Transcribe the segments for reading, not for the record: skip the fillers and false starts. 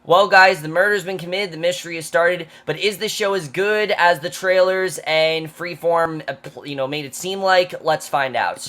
Well, guys, the murder's been committed, the mystery has started, but is this show as good as the trailers and Freeform, made it seem like? Let's find out.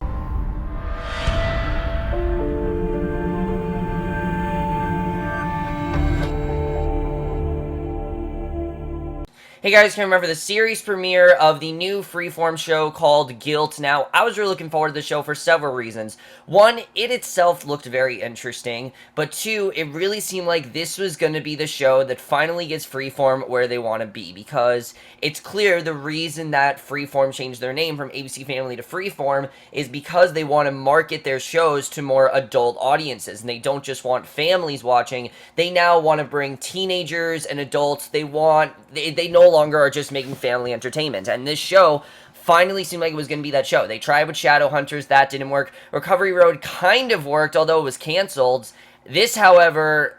Hey guys, can remember the series premiere of the new Freeform show called Guilt. Now, I was really looking forward to the show for several reasons. One, it itself looked very interesting, but two, it really seemed like this was going to be the show that finally gets Freeform where they want to be, because it's clear the reason that Freeform changed their name from ABC Family to Freeform is because they want to market their shows to more adult audiences, and they don't just want families watching, they now want to bring teenagers and adults. They no longer are just making family entertainment, and this show finally seemed like it was going to be that show. They tried with Shadowhunters, that didn't work. Recovery Road kind of worked, although it was canceled. This, however,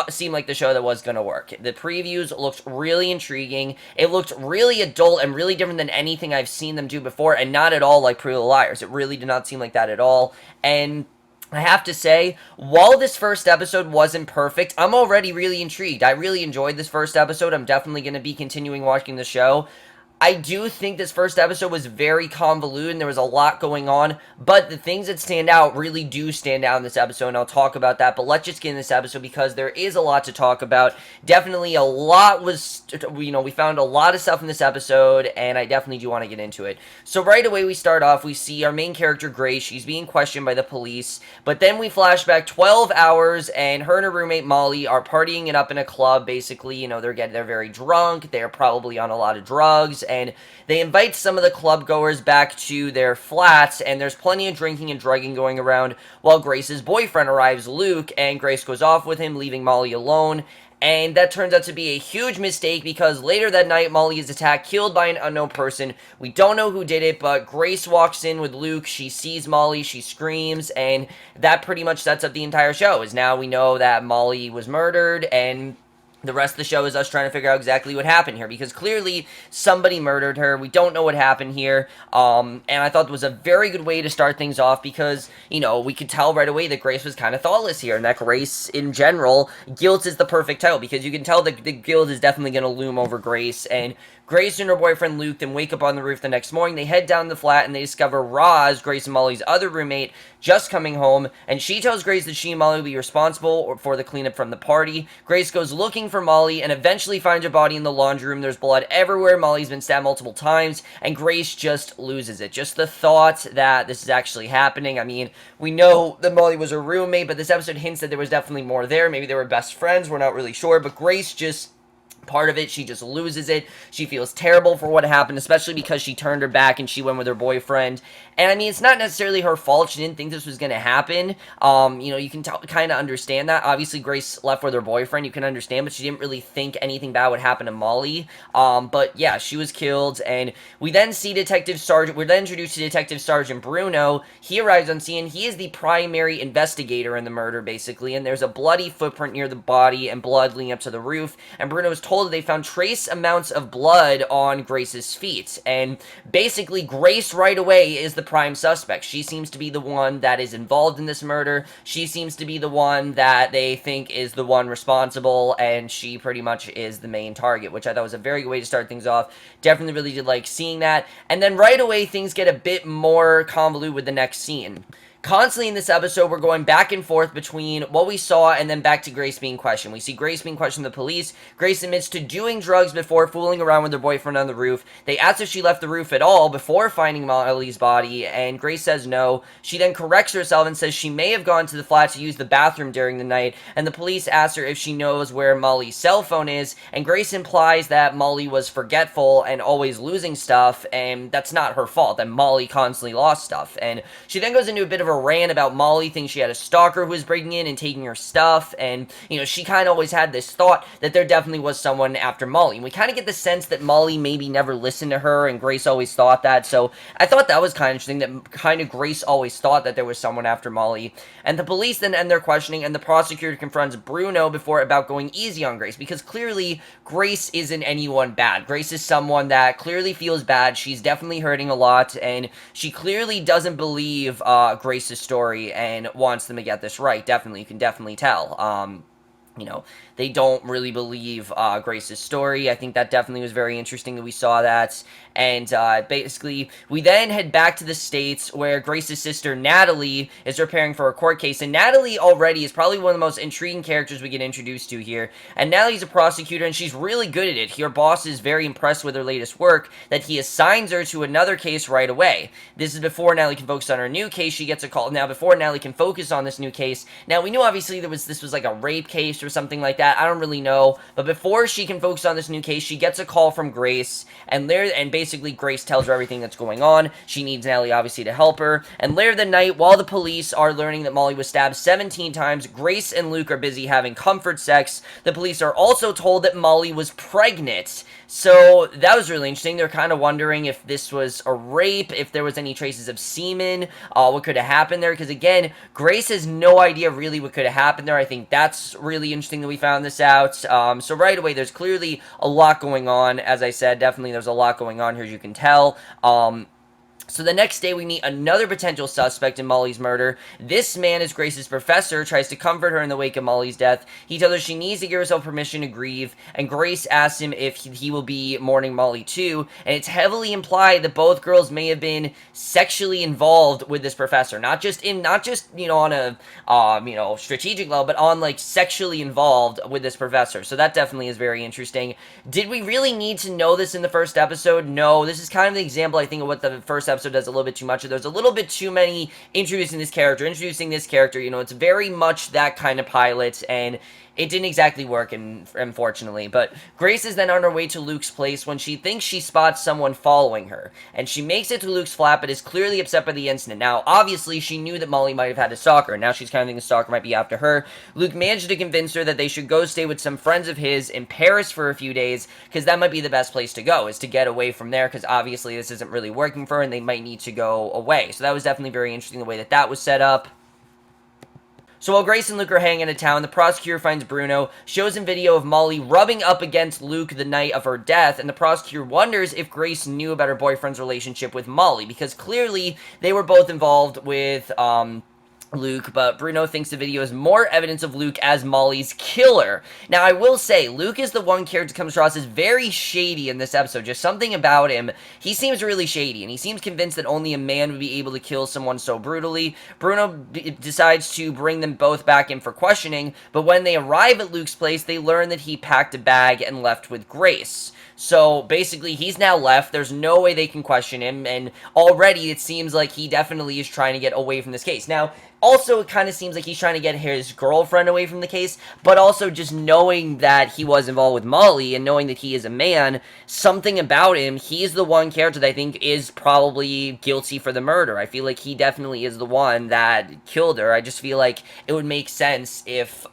seemed like the show that was going to work. The previews looked really intriguing. It looked really adult and really different than anything I've seen them do before, and not at all like Pretty Little Liars. It really did not seem like that at all, and I have to say, while this first episode wasn't perfect, I'm already really intrigued. I really enjoyed this first episode. I'm definitely going to be continuing watching the show. I do think this first episode was very convoluted and there was a lot going on, but the things that stand out really do stand out in this episode, and I'll talk about that. But let's just get in this episode because there is a lot to talk about. Definitely a lot was, we found a lot of stuff in this episode, and I definitely do want to get into it. So right away we start off, we see our main character Grace. She's being questioned by the police, but then we flash back 12 hours, and her and her roommate Molly are partying it up in a club. Basically, they're very drunk, they're probably on a lot of drugs, and they invite some of the club goers back to their flats, and there's plenty of drinking and drugging going around while Grace's boyfriend arrives, Luke, and Grace goes off with him, leaving Molly alone. And that turns out to be a huge mistake because later that night, Molly is attacked, killed by an unknown person. We don't know who did it, but Grace walks in with Luke. She sees Molly, she screams, and that pretty much sets up the entire show. Is now we know that Molly was murdered, and the rest of the show is us trying to figure out exactly what happened here, because clearly somebody murdered her. We don't know what happened here, and I thought it was a very good way to start things off because, we could tell right away that Grace was kind of thoughtless here, and that Grace, in general, Guilt is the perfect title, because you can tell that the Guilt is definitely going to loom over Grace, and Grace and her boyfriend Luke then wake up on the roof the next morning. They head down the flat and they discover Roz, Grace and Molly's other roommate, just coming home, and she tells Grace that she and Molly will be responsible for the cleanup from the party. Grace goes looking for Molly and eventually finds her body in the laundry room. There's blood everywhere. Molly's been stabbed multiple times, and Grace just loses it. Just the thought that this is actually happening. I mean, we know that Molly was her roommate, but this episode hints that there was definitely more there. Maybe they were best friends. We're not really sure, but Grace just part of it, she just loses it. She feels terrible for what happened, especially because she turned her back and she went with her boyfriend. And I mean, it's not necessarily her fault. She didn't think this was going to happen. You can kind of understand that. Obviously, Grace left with her boyfriend. You can understand, but she didn't really think anything bad would happen to Molly. But yeah, she was killed. And we then see we're then introduced to Detective Sergeant Bruno. He arrives on scene. He is the primary investigator in the murder, basically. And there's a bloody footprint near the body and blood leading up to the roof. And Bruno is told that they found trace amounts of blood on Grace's feet. And basically, Grace right away is the prime suspect. She seems to be the one that is involved in this murder. She seems to be the one that they think is the one responsible, and she pretty much is the main target, which I thought was a very good way to start things off. Definitely really did like seeing that. And then right away, things get a bit more convoluted with the next scene. Constantly in this episode, we're going back and forth between what we saw and then back to Grace being questioned. We see Grace being questioned by the police. Grace admits to doing drugs before fooling around with her boyfriend on the roof. They ask if she left the roof at all before finding Molly's body, and Grace says no. She then corrects herself and says she may have gone to the flat to use the bathroom during the night, and the police ask her if she knows where Molly's cell phone is, and Grace implies that Molly was forgetful and always losing stuff, and that's not her fault, that Molly constantly lost stuff. And she then goes into a bit of a rant about Molly thinks she had a stalker who was breaking in and taking her stuff, and she kind of always had this thought that there definitely was someone after Molly, and we kind of get the sense that Molly maybe never listened to her, and Grace always thought that. So I thought that was kind of interesting, that kind of Grace always thought that there was someone after Molly. And the police then end their questioning, and the prosecutor confronts Bruno about going easy on Grace, because clearly Grace isn't anyone bad. Grace is someone that clearly feels bad. She's definitely hurting a lot, and she clearly doesn't believe Grace's story and wants them to get this right. Definitely, you can definitely tell. you know, they don't really believe Grace's story. I think that definitely was very interesting that we saw that. And basically, we then head back to the States where Grace's sister Natalie is preparing for a court case. And Natalie already is probably one of the most intriguing characters we get introduced to here. And Natalie's a prosecutor, and she's really good at it. Her boss is very impressed with her latest work that he assigns her to another case right away. This is before Natalie can focus on her new case. She gets a call. Now, before Natalie can focus on this new case, now we knew obviously this was like a rape case or something like that. I don't really know. But before she can focus on this new case, she gets a call from Grace, and basically Grace tells her everything that's going on. She needs Natalie obviously to help her. And later that night, while the police are learning that Molly was stabbed 17 times, Grace and Luke are busy having comfort sex. The police are also told that Molly was pregnant. So that was really interesting. They're kind of wondering if this was a rape, if there was any traces of semen, what could have happened there. Because again, Grace has no idea really what could have happened there. I think that's really interesting that we found this out. So right away, there's clearly a lot going on. As I said, definitely there's a lot going on here, as you can tell. So the next day, we meet another potential suspect in Molly's murder. This man is Grace's professor, tries to comfort her in the wake of Molly's death. He tells her she needs to give herself permission to grieve, and Grace asks him if he will be mourning Molly too, and it's heavily implied that both girls may have been sexually involved with this professor. Not just, you know, on a, strategic level, but on, like, sexually involved with this professor. So that definitely is very interesting. Did we really need to know this in the first episode? No. This is kind of the example, I think, of what the first episode does a little bit too much. There's a little bit too many introducing this character, you know, it's very much that kind of pilot, and it didn't exactly work, unfortunately. But Grace is then on her way to Luke's place when she thinks she spots someone following her, and she makes it to Luke's flat, but is clearly upset by the incident. Now, obviously, she knew that Molly might have had a stalker, and now she's kind of thinking the stalker might be after her. Luke managed to convince her that they should go stay with some friends of his in Paris for a few days, because that might be the best place to go, is to get away from there, because obviously this isn't really working for her, and they might need to go away. So that was definitely very interesting, the way that that was set up. So while Grace and Luke are hanging out of town, the prosecutor finds Bruno, shows him video of Molly rubbing up against Luke the night of her death, and the prosecutor wonders if Grace knew about her boyfriend's relationship with Molly, because clearly they were both involved with, Luke, but Bruno thinks the video is more evidence of Luke as Molly's killer. Now, I will say, Luke is the one character that comes across as very shady in this episode. Just something about him. He seems really shady, and he seems convinced that only a man would be able to kill someone so brutally. Bruno decides to bring them both back in for questioning, but when they arrive at Luke's place, they learn that he packed a bag and left with Grace. So, basically, he's now left. There's no way they can question him, and already it seems like he definitely is trying to get away from this case. Now, also, it kind of seems like he's trying to get his girlfriend away from the case, but also just knowing that he was involved with Molly and knowing that he is a man, something about him, he's the one character that I think is probably guilty for the murder. I feel like he definitely is the one that killed her. I just feel like it would make sense if,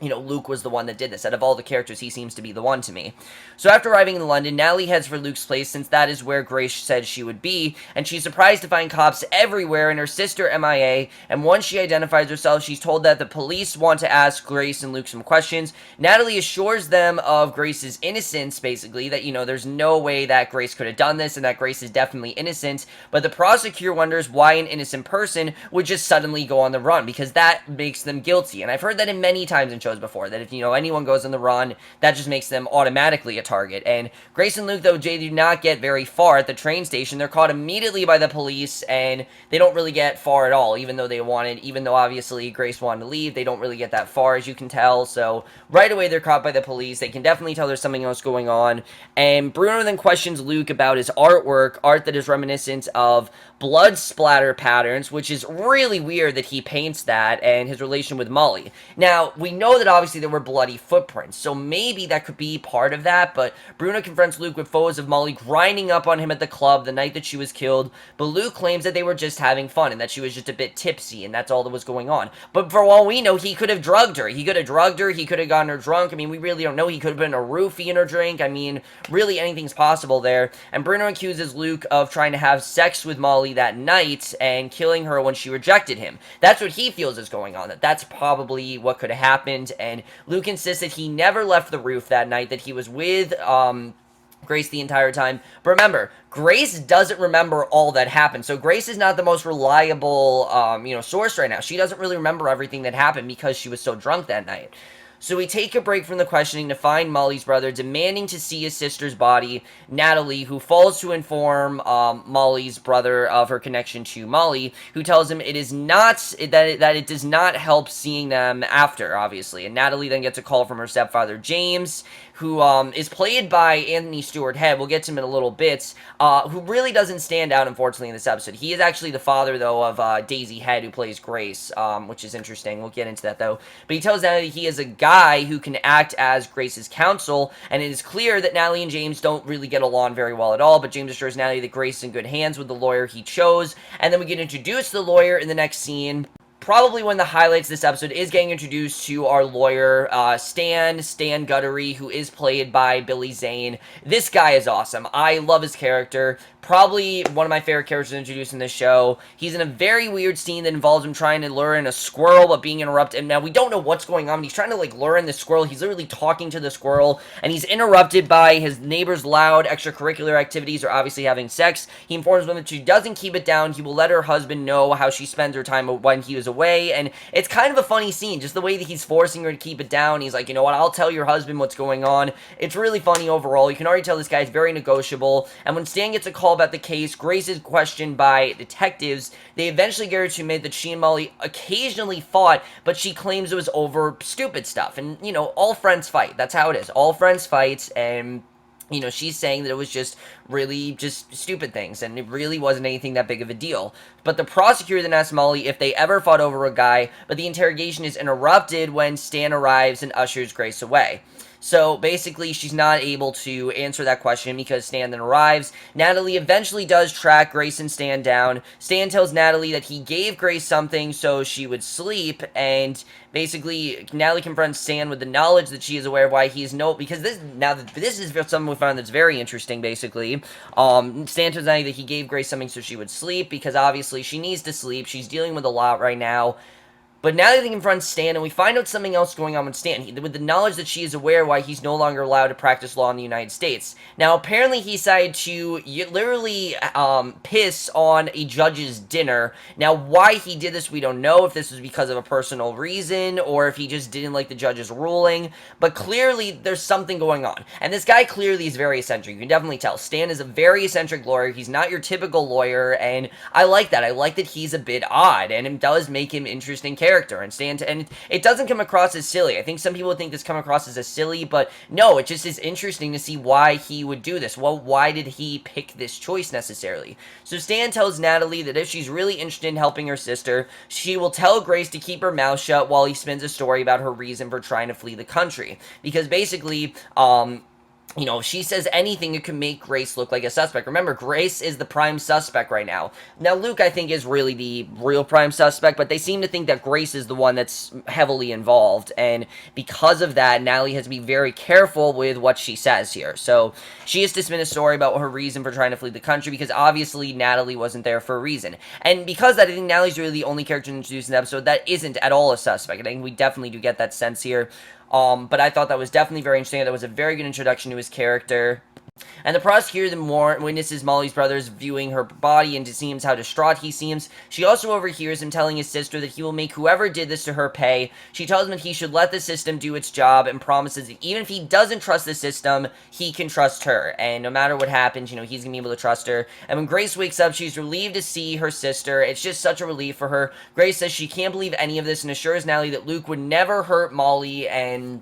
Luke was the one that did this. Out of all the characters, he seems to be the one to me. So after arriving in London, Natalie heads for Luke's place since that is where Grace said she would be, and she's surprised to find cops everywhere and her sister MIA, and once she identifies herself, she's told that the police want to ask Grace and Luke some questions. Natalie assures them of Grace's innocence, basically, that, there's no way that Grace could have done this, and that Grace is definitely innocent, but the prosecutor wonders why an innocent person would just suddenly go on the run, because that makes them guilty, and I've heard that in many times in shows before, that if, anyone goes on the run, that just makes them automatically a target. And Grace and Luke, though, they do not get very far at the train station. They're caught immediately by the police, and they don't really get far at all, even though obviously Grace wanted to leave, they don't really get that far, as you can tell. So right away, they're caught by the police. They can definitely tell there's something else going on. And Bruno then questions Luke about his artwork, art that is reminiscent of blood splatter patterns, which is really weird that he paints that, and his relation with Molly. Now, we know that obviously there were bloody footprints, so maybe that could be part of that, but Bruno confronts Luke with photos of Molly grinding up on him at the club the night that she was killed, but Luke claims that they were just having fun, and that she was just a bit tipsy, and that's all that was going on. But for all we know, he could have drugged her. He could have gotten her drunk. I mean, we really don't know. He could have been a roofie in her drink. I mean, really anything's possible there. And Bruno accuses Luke of trying to have sex with Molly that night and killing her when she rejected him. That's what he feels is going on. That's probably what could have happened, and Luke insists that he never left the roof that night, that he was with Grace the entire time. But remember, Grace doesn't remember all that happened, so Grace is not the most reliable, source right now. She doesn't really remember everything that happened because she was so drunk that night. So we take a break from the questioning to find Molly's brother, demanding to see his sister's body, Natalie, who falls to inform Molly's brother of her connection to Molly, who tells him it is not, that it does not help seeing them after, obviously. And Natalie then gets a call from her stepfather, James, who is played by Anthony Stewart Head. We'll get to him in a little bit, who really doesn't stand out, unfortunately, in this episode. He is actually the father, though, of Daisy Head, who plays Grace, which is interesting. We'll get into that, though. But he tells Natalie he is a guy who can act as Grace's counsel, and it is clear that Natalie and James don't really get along very well at all, but James assures Natalie that Grace is in good hands with the lawyer he chose, and then we get introduced to the lawyer in the next scene. Probably one of the highlights of this episode is getting introduced to our lawyer, Stan Guttery, who is played by Billy Zane. This guy is awesome. I love his character. Probably one of my favorite characters introduced in this show. He's in a very weird scene that involves him trying to lure in a squirrel, but being interrupted. And now we don't know what's going on. He's trying to, like, lure in the squirrel. He's literally talking to the squirrel, and he's interrupted by his neighbor's loud extracurricular activities, or obviously having sex. He informs them that she doesn't keep it down. He will let her husband know how she spends her time when he was away, and it's kind of a funny scene, just the way that he's forcing her to keep it down. He's like, you know what, I'll tell your husband what's going on. It's really funny overall. You can already tell this guy's very negotiable, and when Stan gets a call about the case, Grace is questioned by detectives. They eventually get her to admit that she and Molly occasionally fought, but she claims it was over stupid stuff, and, you know, all friends fight. That's how it is. All friends fight, and you know, she's saying that it was just really just stupid things, and it really wasn't anything that big of a deal. But the prosecutor then asks Molly if they ever fought over a guy, but the interrogation is interrupted when Stan arrives and ushers Grace away. So basically, she's not able to answer that question because Stan then arrives. Natalie eventually does track Grace and Stan down. Stan tells Natalie that he gave Grace something so she would sleep, and basically, Natalie confronts Stan with the knowledge that she is aware of why he is because this is something we found that's very interesting, basically. Stan tells Natalie that he gave Grace something so she would sleep, because obviously she needs to sleep. She's dealing with a lot right now. But now they confront Stan, and we find out something else going on with Stan, with the knowledge that she is aware why he's no longer allowed to practice law in the United States. Now, apparently he decided to literally piss on a judge's dinner. Now, why he did this, we don't know, if this was because of a personal reason, or if he just didn't like the judge's ruling, but clearly there's something going on. And this guy clearly is very eccentric. You can definitely tell. Stan is a very eccentric lawyer. He's not your typical lawyer, and I like that. I like that he's a bit odd, and it does make him interesting character. And it doesn't come across as silly. I think some people think this come across as a silly, but no, it just is interesting to see why he would do this. Well, why did he pick this choice necessarily? So Stan tells Natalie that if she's really interested in helping her sister, she will tell Grace to keep her mouth shut while he spins a story about her reason for trying to flee the country. Because basically, you know, if she says anything, it could make Grace look like a suspect. Remember, Grace is the prime suspect right now. Now, Luke, I think, is really the real prime suspect, but they seem to think that Grace is the one that's heavily involved, and because of that, Natalie has to be very careful with what she says here. So, she has to spin a story about her reason for trying to flee the country, because obviously Natalie wasn't there for a reason. And because of that, I think Natalie's really the only character introduced in the episode that isn't at all a suspect. I think we definitely do get that sense here. But I thought that was definitely very interesting. That was a very good introduction to his character. And the prosecutor then witnesses Molly's brother's viewing her body and seems how distraught he seems. She also overhears him telling his sister that he will make whoever did this to her pay. She tells him that he should let the system do its job and promises that even if he doesn't trust the system, he can trust her. And no matter what happens, you know, he's going to be able to trust her. And when Grace wakes up, she's relieved to see her sister. It's just such a relief for her. Grace says she can't believe any of this and assures Natalie that Luke would never hurt Molly, and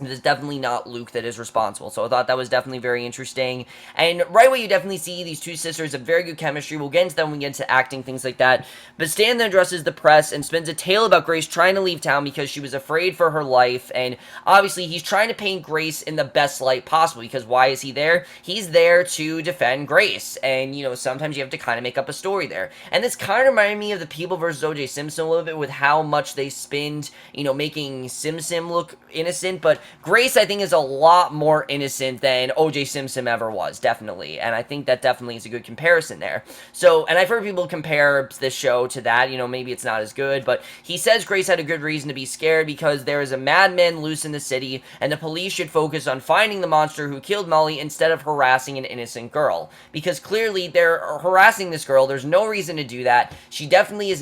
it is definitely not Luke that is responsible. So I thought that was definitely very interesting. And right away, you definitely see these two sisters have very good chemistry. We'll get into that when we get into acting, things like that. But Stan then addresses the press and spins a tale about Grace trying to leave town because she was afraid for her life. And obviously, he's trying to paint Grace in the best light possible, because why is he there? He's there to defend Grace. And, you know, sometimes you have to kind of make up a story there. And this kind of reminded me of the People vs. O.J. Simpson a little bit, with how much they spinned, you know, making Simpson look innocent. But Grace, I think, is a lot more innocent than O.J. Simpson ever was, definitely, and I think that definitely is a good comparison there. So, and I've heard people compare this show to that, you know, maybe it's not as good, but he says Grace had a good reason to be scared because there is a madman loose in the city, and the police should focus on finding the monster who killed Molly instead of harassing an innocent girl, because clearly they're harassing this girl. There's no reason to do that. She definitely is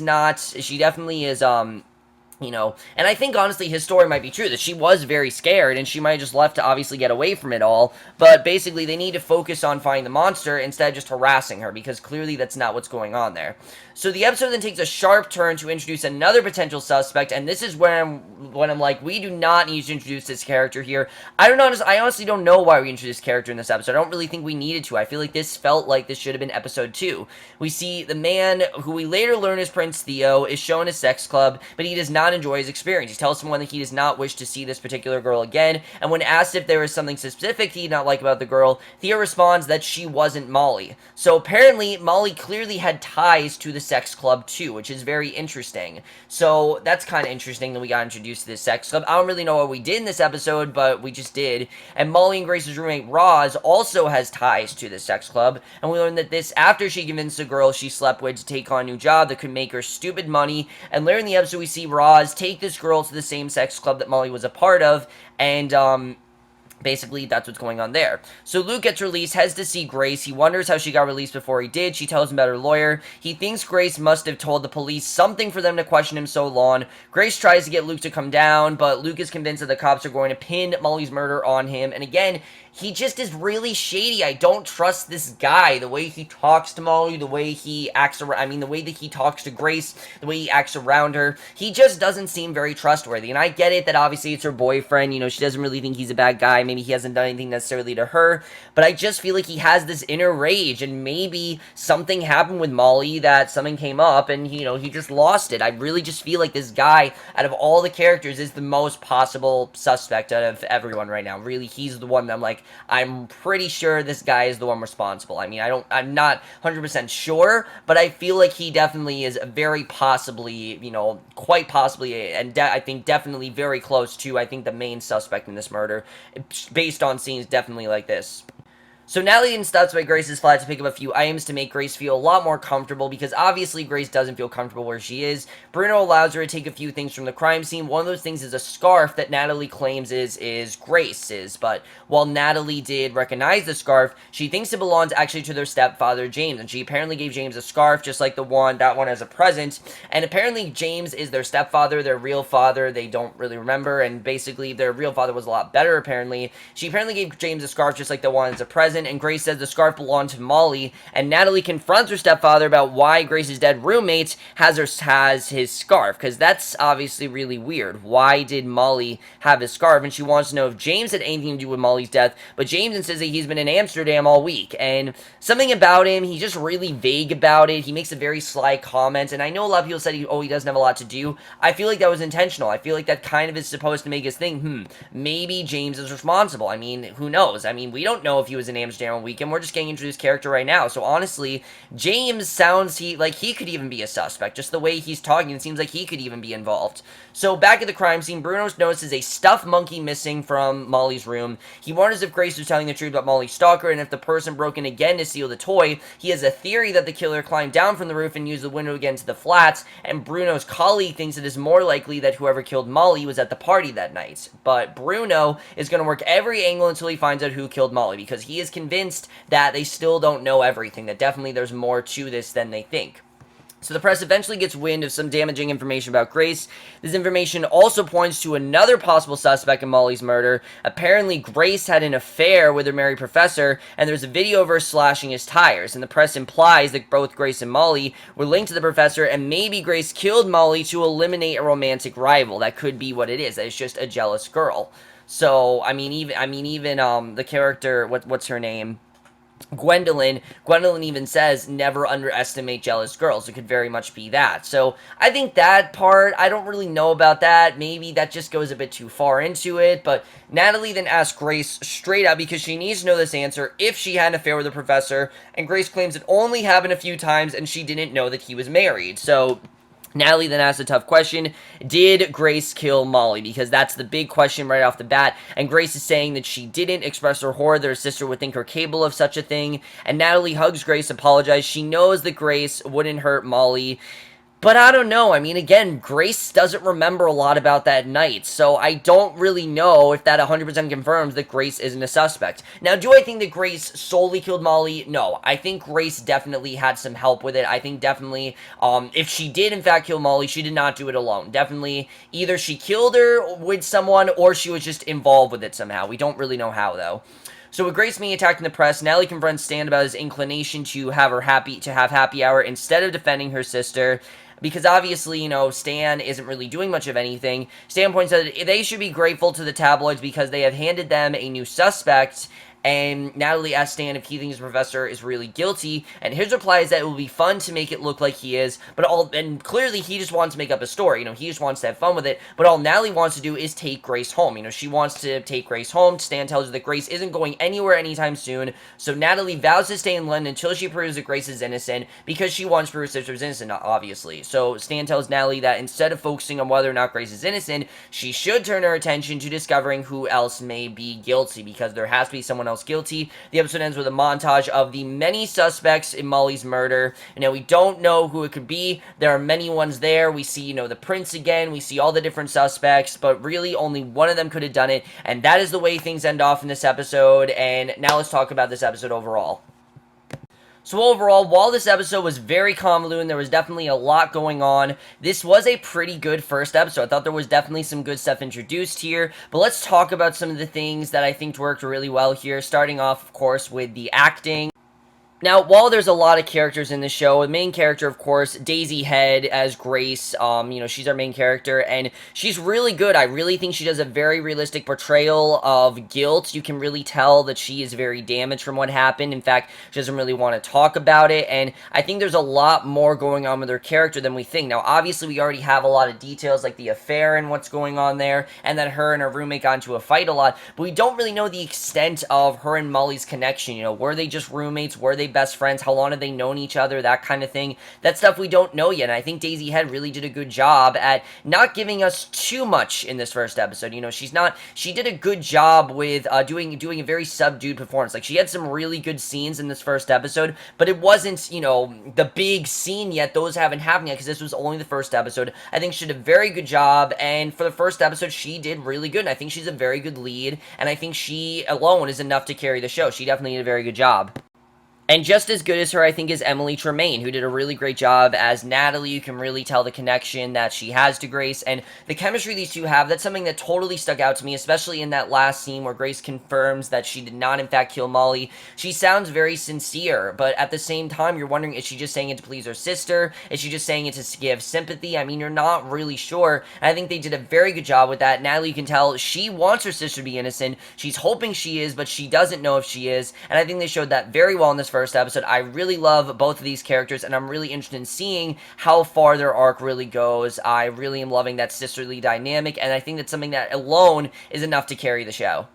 And I think honestly his story might be true, that she was very scared and she might have just left to obviously get away from it all, but basically they need to focus on finding the monster instead of just harassing her, because clearly that's not what's going on there. So the episode then takes a sharp turn to introduce another potential suspect, and this is when I'm like, we do not need to introduce this character here. I honestly don't know why we introduced this character in this episode. I don't really think we needed to. I feel like this felt like this should have been episode 2. We see the man, who we later learn is Prince Theo, is shown a sex club, but he does not enjoy his experience. He tells someone that he does not wish to see this particular girl again, and when asked if there was something specific he did not like about the girl, Theo responds that she wasn't Molly. So apparently, Molly clearly had ties to the sex club too, which is very interesting. So that's kind of interesting that we got introduced to this sex club. I don't really know what we did in this episode, but we just did. And Molly and Grace's roommate Roz also has ties to the sex club, and we learned that this after she convinced the girl she slept with to take on a new job that could make her stupid money. And later in the episode we see Roz take this girl to the same sex club that Molly was a part of, and basically, that's what's going on there. So Luke gets released, heads to see Grace. He wonders how she got released before he did. She tells him about her lawyer. He thinks Grace must have told the police something for them to question him so long. Grace tries to get Luke to come down, but Luke is convinced that the cops are going to pin Molly's murder on him. And again, he just is really shady. I don't trust this guy. The way he talks to Molly, the way he acts around, the way that he talks to Grace, the way he acts around her. He just doesn't seem very trustworthy. And I get it that obviously it's her boyfriend. She doesn't really think he's a bad guy. Maybe he hasn't done anything necessarily to her. But I just feel like he has this inner rage. And maybe something happened with Molly, that something came up and, he just lost it. I really just feel like this guy, out of all the characters, is the most possible suspect out of everyone right now. Really, he's the one that I'm like, I'm pretty sure this guy is the one responsible. I'm not 100% sure, but I feel like he definitely is very possibly, quite possibly, and I think definitely very close to, I think, the main suspect in this murder, based on scenes definitely like this. So Natalie then stops by Grace's flat to pick up a few items to make Grace feel a lot more comfortable, because obviously Grace doesn't feel comfortable where she is. Bruno allows her to take a few things from the crime scene. One of those things is a scarf that Natalie claims is Grace's, but while Natalie did recognize the scarf, she thinks it belongs actually to their stepfather, James, and she apparently gave James a scarf just like that one as a present, and apparently James is their stepfather, their real father, they don't really remember, and basically their real father was a lot better apparently. She apparently gave James a scarf just like the one as a present, and Grace says the scarf belonged to Molly, and Natalie confronts her stepfather about why Grace's dead roommate has his scarf, because that's obviously really weird. Why did Molly have his scarf? And she wants to know if James had anything to do with Molly's death, but James insists that he's been in Amsterdam all week, and something about him, he's just really vague about it. He makes a very sly comment, and I know a lot of people said he doesn't have a lot to do. I feel like that was intentional. I feel like that kind of is supposed to make us think, maybe James is responsible. Who knows? We don't know if he was in Amsterdam all weekend. We're just getting into his character right now. So honestly, James sounds like he could even be a suspect. Just the way he's talking, it seems like he could even be involved. So back at the crime scene, Bruno notices a stuffed monkey missing from Molly's room. He wonders if Grace was telling the truth about Molly's stalker, and if the person broke in again to steal the toy. He has a theory that the killer climbed down from the roof and used the window again to the flats, and Bruno's colleague thinks it is more likely that whoever killed Molly was at the party that night. But Bruno is going to work every angle until he finds out who killed Molly, because he is convinced that they still don't know everything, that definitely there's more to this than they think. So the press eventually gets wind of some damaging information about Grace. This information also points to another possible suspect in Molly's murder. Apparently, Grace had an affair with her married professor, and there's a video of her slashing his tires. And the press implies that both Grace and Molly were linked to the professor, and maybe Grace killed Molly to eliminate a romantic rival. That could be what it is. That it's just a jealous girl. So, even the character, what's her name? Gwendolyn even says, never underestimate jealous girls. It could very much be that. So, I think that part, I don't really know about that. Maybe that just goes a bit too far into it, but Natalie then asks Grace straight up, because she needs to know this answer, if she had an affair with the professor, and Grace claims it only happened a few times, and she didn't know that he was married. So, Natalie then asks a tough question, did Grace kill Molly? Because that's the big question right off the bat, and Grace is saying that she didn't, express her horror that her sister would think her capable of such a thing, and Natalie hugs Grace, apologizes. She knows that Grace wouldn't hurt Molly. But I don't know. I mean, again, Grace doesn't remember a lot about that night, so I don't really know if that 100% confirms that Grace isn't a suspect. Now, do I think that Grace solely killed Molly? No. I think Grace definitely had some help with it. I think definitely, if she did in fact kill Molly, she did not do it alone. Definitely, either she killed her with someone, or she was just involved with it somehow. We don't really know how, though. So with Grace being attacked in the press, Natalie confronts Stan about his inclination to have happy hour instead of defending her sister. Because obviously, Stan isn't really doing much of anything. Stan points out that they should be grateful to the tabloids because they have handed them a new suspect. And Natalie asks Stan if he thinks the professor is really guilty, and his reply is that it will be fun to make it look like he is, and clearly he just wants to make up a story, he just wants to have fun with it, but all Natalie wants to do is take Grace home, she wants to take Grace home. Stan tells her that Grace isn't going anywhere anytime soon, so Natalie vows to stay in London until she proves that Grace is innocent, because she wants to prove her sister's innocent, obviously. So Stan tells Natalie that instead of focusing on whether or not Grace is innocent, she should turn her attention to discovering who else may be guilty, because there has to be someone else guilty. The episode ends with a montage of the many suspects in Molly's murder. We don't know who it could be. There are many ones there. We see, the prince again. We see all the different suspects, but really only one of them could have done it, and that is the way things end off in this episode. And now let's talk about this episode overall. So overall, while this episode was very convoluted and there was definitely a lot going on, this was a pretty good first episode. I thought there was definitely some good stuff introduced here, but let's talk about some of the things that I think worked really well here, starting off, of course, with the acting. Now, while there's a lot of characters in the show, the main character, of course, Daisy Head as Grace, she's our main character, and she's really good. I really think she does a very realistic portrayal of guilt. You can really tell that she is very damaged from what happened. In fact, she doesn't really want to talk about it, and I think there's a lot more going on with her character than we think. Now, obviously, we already have a lot of details, like the affair and what's going on there, and that her and her roommate got into a fight a lot, but we don't really know the extent of her and Molly's connection. Were they just roommates? Were they best friends? How long have they known each other? That kind of thing. That stuff we don't know yet, and I think Daisy Head really did a good job at not giving us too much in this first episode. She did a good job with doing a very subdued performance. Like, she had some really good scenes in this first episode, but it wasn't, the big scene yet. Those haven't happened yet, because this was only the first episode. I think she did a very good job, and for the first episode, she did really good, and I think she's a very good lead, and I think she alone is enough to carry the show. She definitely did a very good job. And just as good as her, I think, is Emily Tremaine, who did a really great job as Natalie. You can really tell the connection that she has to Grace, and the chemistry these two have. That's something that totally stuck out to me, especially in that last scene where Grace confirms that she did not, in fact, kill Molly. She sounds very sincere, but at the same time, you're wondering, is she just saying it to please her sister? Is she just saying it to give sympathy? I mean, you're not really sure, and I think they did a very good job with that. Natalie, you can tell, she wants her sister to be innocent. She's hoping she is, but she doesn't know if she is, and I think they showed that very well in this first episode. I really love both of these characters, and I'm really interested in seeing how far their arc really goes. I really am loving that sisterly dynamic, and I think that's something that alone is enough to carry the show.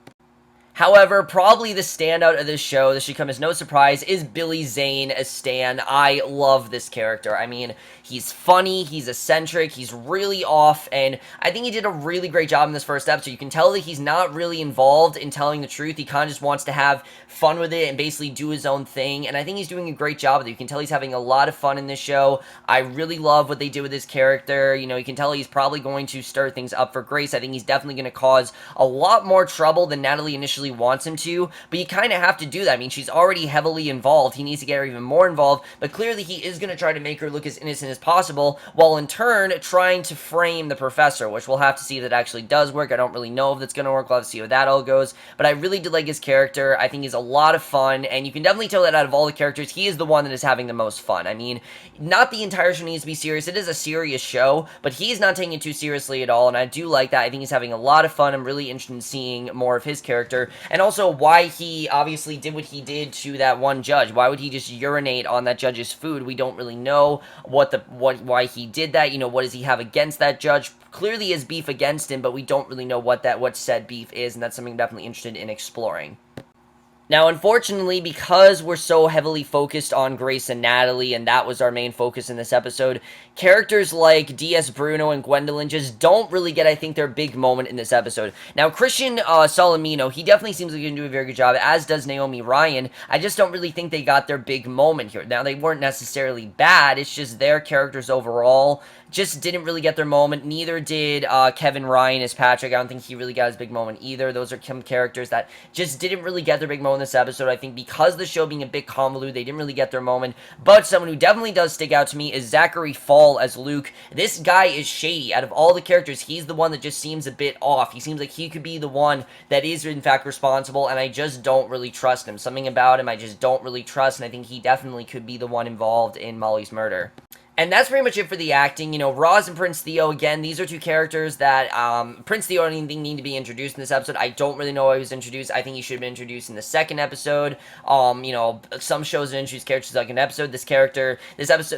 However, probably the standout of this show, this should come as no surprise, is Billy Zane as Stan. I love this character. I mean, he's funny, he's eccentric, he's really off, and I think he did a really great job in this first episode. You can tell that he's not really involved in telling the truth. He kind of just wants to have fun with it and basically do his own thing, and I think he's doing a great job with it. You can tell he's having a lot of fun in this show. I really love what they did with his character. You can tell he's probably going to stir things up for Grace. I think he's definitely going to cause a lot more trouble than Natalie initially wants him to, but you kind of have to do that. I mean, she's already heavily involved. He needs to get her even more involved, but clearly he is going to try to make her look as innocent as possible, while in turn trying to frame the professor, which we'll have to see if that actually does work. I don't really know if that's going to work. We'll have to see how that all goes, but I really did like his character. I think he's a lot of fun, and you can definitely tell that out of all the characters, he is the one that is having the most fun. I mean, not the entire show needs to be serious. It is a serious show, but he's not taking it too seriously at all, and I do like that. I think he's having a lot of fun. I'm really interested in seeing more of his character, and also why he obviously did what he did to that one judge. Why would he just urinate on that judge's food? We don't really know why he did that. What does he have against that judge? Clearly he has beef against him, but we don't really know what said beef is, and that's something I'm definitely interested in exploring. Now, unfortunately, because we're so heavily focused on Grace and Natalie, and that was our main focus in this episode, characters like DS Bruno and Gwendolyn just don't really get, I think, their big moment in this episode. Now, Christian Solomino, he definitely seems like he can do a very good job, as does Naomi Ryan. I just don't really think they got their big moment here. Now, they weren't necessarily bad, it's just their characters overall just didn't really get their moment. Neither did Kevin Ryan as Patrick. I don't think he really got his big moment either. Those are some characters that just didn't really get their big moment in this episode. I think because the show being a bit convoluted, they didn't really get their moment. But someone who definitely does stick out to me is Zachary Fall as Luke. This guy is shady. Out of all the characters, he's the one that just seems a bit off. He seems like he could be the one that is in fact responsible, and I just don't really trust him. Something about him I just don't really trust, and I think he definitely could be the one involved in Molly's murder. And that's pretty much it for the acting. You know, Roz and Prince Theo, again, these are two characters that, Prince Theo don't even need to be introduced in this episode. I don't really know why he was introduced. I think he should have been introduced in the second episode. You know, some shows introduce characters in the second episode.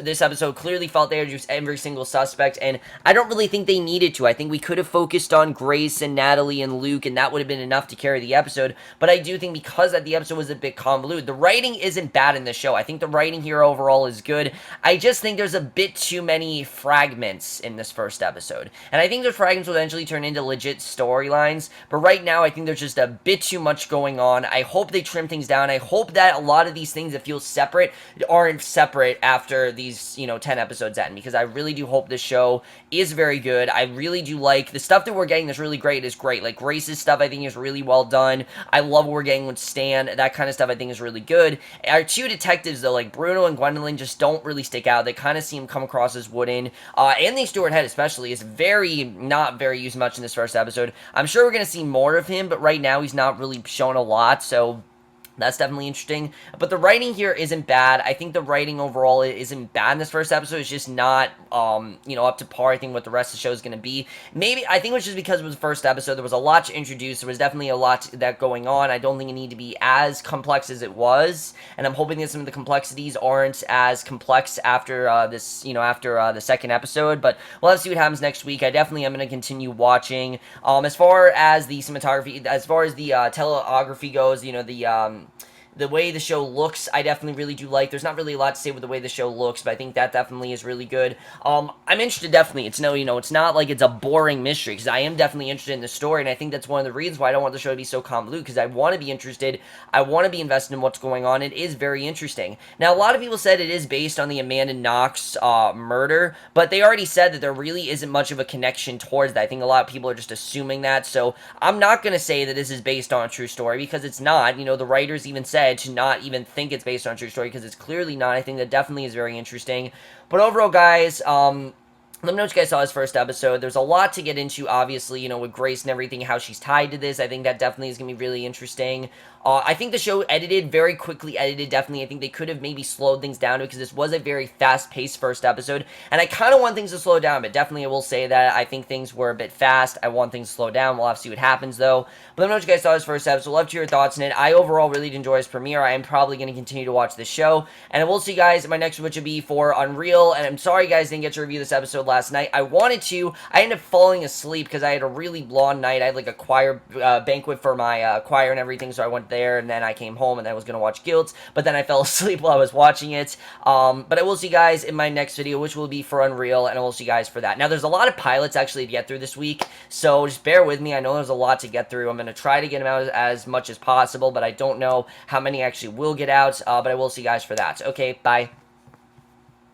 This episode clearly felt they introduced every single suspect, and I don't really think they needed to. I think we could have focused on Grace and Natalie and Luke, and that would have been enough to carry the episode. But I do think because that the episode was a bit convoluted, the writing isn't bad in the show. I think the writing here overall is good. I just think there's a bit too many fragments in this first episode. And I think those fragments will eventually turn into legit storylines, but right now I think there's just a bit too much going on. I hope they trim things down. I hope that a lot of these things that feel separate aren't separate after these, 10 episodes end, because I really do hope this show is very good. I really do like the stuff that we're getting that's really great is great. Like Grace's stuff I think is really well done. I love what we're getting with Stan. That kind of stuff I think is really good. Our two detectives though, like Bruno and Gwendolyn, just don't really stick out. They kind of seem come across as wooden. Anthony Stewart Head especially is not very used much in this first episode. I'm sure we're going to see more of him, but right now he's not really shown a lot, so that's definitely interesting. But the writing here isn't bad. I think the writing overall isn't bad in this first episode. It's just not, up to par, I think, what the rest of the show is going to be. Maybe, I think it was just because it was the first episode. There was a lot to introduce. There was definitely a lot that going on. I don't think it needed to be as complex as it was. And I'm hoping that some of the complexities aren't as complex after the second episode. But we'll have to see what happens next week. I definitely am going to continue watching. As far as the cinematography, as far as the teleography goes, the way the show looks, I definitely really do like. There's not really a lot to say with the way the show looks, but I think that definitely is really good. I'm interested, definitely. It's not like it's a boring mystery, because I am definitely interested in the story, and I think that's one of the reasons why I don't want the show to be so convoluted, because I want to be interested. I want to be invested in what's going on. It is very interesting. Now, a lot of people said it is based on the Amanda Knox murder, but they already said that there really isn't much of a connection towards that. I think a lot of people are just assuming that, so I'm not going to say that this is based on a true story, because it's not. The writers even said to not even think it's based on a true story, because it's clearly not. I think that definitely is very interesting. But overall, guys, let me know what you guys saw this first episode. There's a lot to get into, obviously, with Grace and everything, how she's tied to this. I think that definitely is going to be really interesting. I think the show very quickly edited, definitely. I think they could have maybe slowed things down, because this was a very fast-paced first episode, and I kind of want things to slow down, but definitely I will say that I think things were a bit fast. I want things to slow down. We'll have to see what happens, though. But let me know what you guys thought of this first episode. Love to hear your thoughts on it. I overall really did enjoy this premiere. I am probably going to continue to watch this show, and I will see you guys in my next one, which will be for Unreal, and I'm sorry you guys didn't get to review this episode last night. I wanted to. I ended up falling asleep because I had a really long night. I had like a choir banquet for my choir and everything, so I went there, and then I came home, and I was going to watch Guilt, but then I fell asleep while I was watching it. But I will see you guys in my next video, which will be for Unreal, and I will see you guys for that. Now, there's a lot of pilots actually to get through this week, so just bear with me. I know there's a lot to get through. I'm going to try to get them out as much as possible, but I don't know how many actually will get out, but I will see you guys for that. Okay, bye.